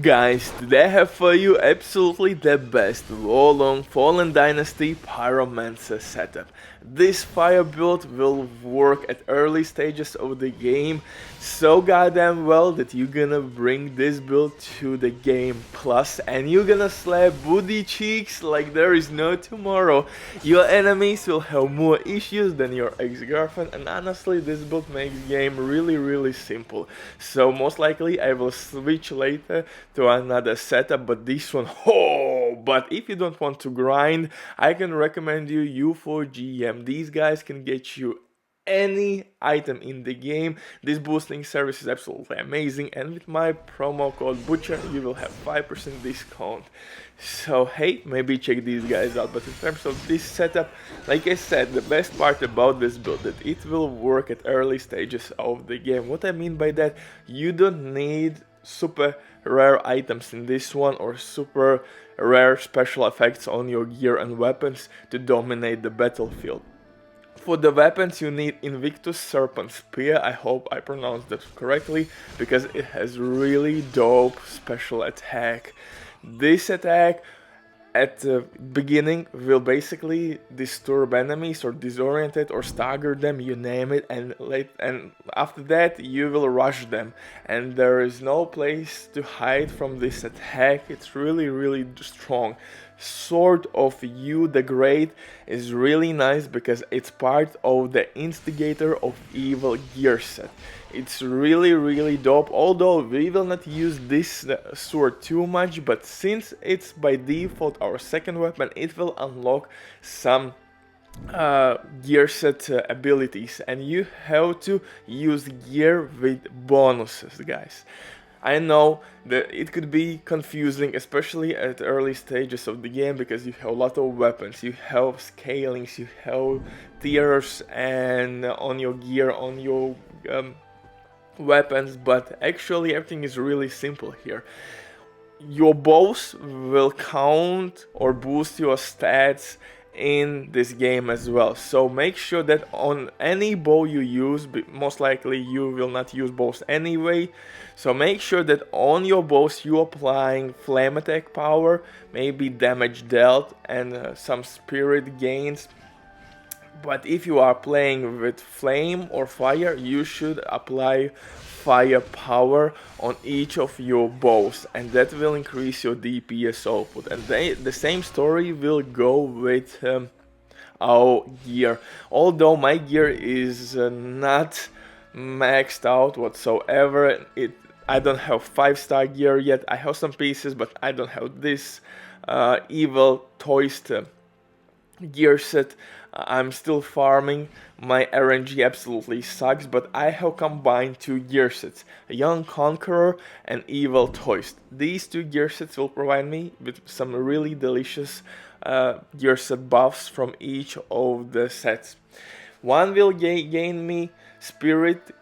Guys, today I have for you absolutely the best Wolong Fallen Dynasty Pyromancer setup. This fire build will work at early stages of the game so goddamn well that you're gonna bring this build to the game plus and you're gonna slap booty cheeks like there is no tomorrow. Your enemies will have more issues than your ex-girlfriend, and honestly this build makes game really simple. So most likely I will switch later to another setup, but this one, but if you don't want to grind, I can recommend you U4GM. These guys can get you any item in the game. This boosting service is absolutely amazing, and with my promo code Butcher you will have 5% discount. So hey, maybe check these guys out. But in terms of this setup, like I said, the best part about this build that it will work at early stages of the game. What I mean by that, you don't need super rare items in this one or super rare special effects on your gear and weapons to dominate the battlefield. For the weapons you need Invictus Serpent Spear, I hope I pronounced that correctly, because it has really dope special attack. This attack at the beginning will basically disturb enemies or disorient it or stagger them, you name it, and after that you will rush them, and there is no place to hide from this attack. It's really strong. Sword of You the Great is really nice because it's part of the Instigator of Evil gear set. It's really dope, although we will not use this sword too much, but since it's by default our second weapon, it will unlock some gear set abilities, and you have to use gear with bonuses, guys. I know that it could be confusing, especially at early stages of the game, because you have a lot of weapons, you have scalings, you have tiers and on your gear, on your weapons, but actually everything is really simple here. Your bows will count or boost your stats in this game as well, so make sure that on any bow you use, most likely you will not use bows anyway, so make sure that on your bows you applying flame attack power, maybe damage dealt and some spirit gains. But if you are playing with flame or fire, you should apply fire power on each of your bows, and that will increase your DPS output. And the same story will go with our gear. Although my gear is not maxed out whatsoever, I don't have 5-star gear yet. I have some pieces, but I don't have this evil toist gear set. I'm still farming. My RNG absolutely sucks, but I have combined two gear sets, a Young Conqueror and Evil Toist. These two gear sets will provide me with some really delicious gear set buffs from each of the sets. One will gain me Spirit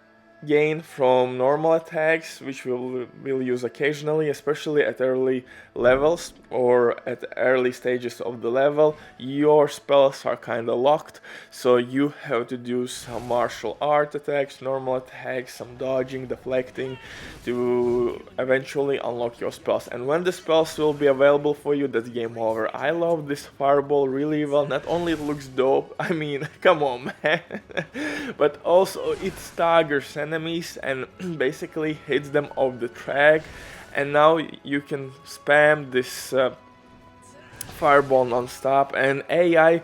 gain from normal attacks, which we'll use occasionally, especially at early levels or at early stages of the level. Your spells are kinda locked, so you have to do some martial art attacks, normal attacks, some dodging, deflecting to eventually unlock your spells. And when the spells will be available for you, that's game over. I love this fireball really well. Not only it looks dope, I mean, come on, man, but also it staggers enemies and basically hits them off the track, and now you can spam this fireball non-stop. And AI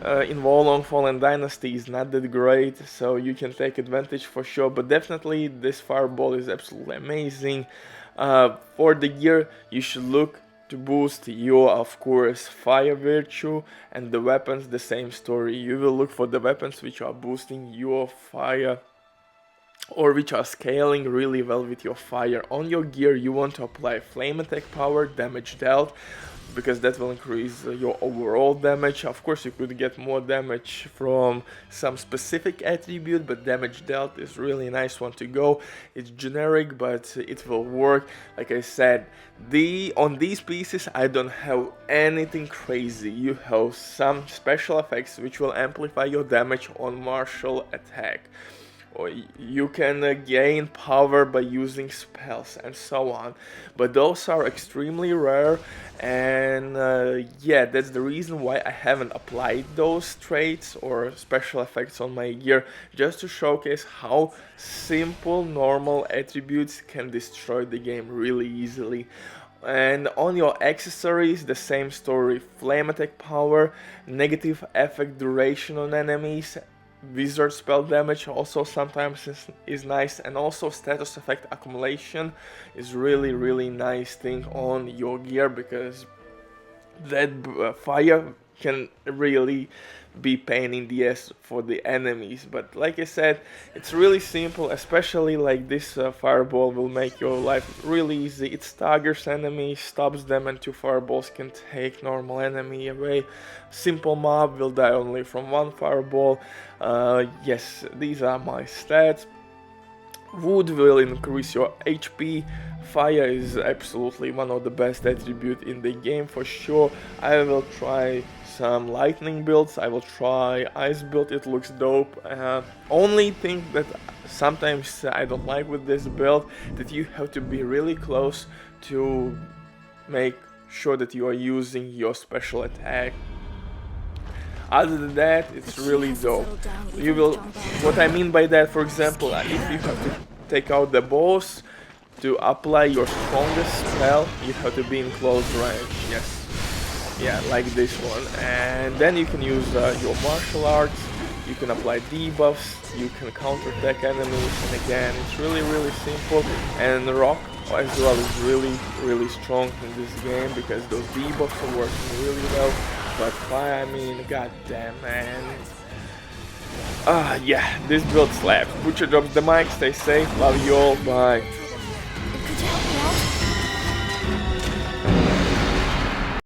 in Wolong Fallen Dynasty is not that great, so you can take advantage for sure, but definitely this fireball is absolutely amazing. For the gear, you should look to boost your, of course, fire virtue, and the weapons, the same story. You will look for the weapons which are boosting your fire or which are scaling really well with your fire. On your gear you want to apply flame attack power, damage dealt, because that will increase your overall damage. Of course you could get more damage from some specific attribute, but damage dealt is really nice one to go. It's generic, but it will work. Like I said, on these pieces I don't have anything crazy. You have some special effects which will amplify your damage on martial attack. or you can gain power by using spells and so on, but those are extremely rare, and yeah, that's the reason why I haven't applied those traits or special effects on my gear, just to showcase how simple normal attributes can destroy the game really easily. And on your accessories, the same story: flame attack power, negative effect duration on enemies, wizard spell damage also sometimes is nice, and also status effect accumulation is really nice thing on your gear, because that fire can really be pain in the ass for the enemies. But like I said, it's really simple, especially like this fireball will make your life really easy. It staggers enemies, stops them, and 2 fireballs can take normal enemy away. Simple mob will die only from 1 fireball. Yes, these are my stats. Wood will increase your HP. Fire is absolutely one of the best attributes in the game for sure. I will try some lightning builds, I will try ice build, it looks dope. Only thing that sometimes I don't like with this build, that you have to be really close to make sure that you are using your special attack. Other than that, it's really dope. You will, what I mean by that, for example, if you have to take out the boss to apply your strongest spell, you have to be in close range. Yes, yeah, like this one. And then you can use your martial arts, you can apply debuffs, you can counterattack enemies, and again, it's really simple. And rock as well is really strong in this game, because those debuffs are working really well. But fire, I mean, goddamn, man. Yeah, this build slaps. Butcher drops the mic, stay safe, love you all, bye.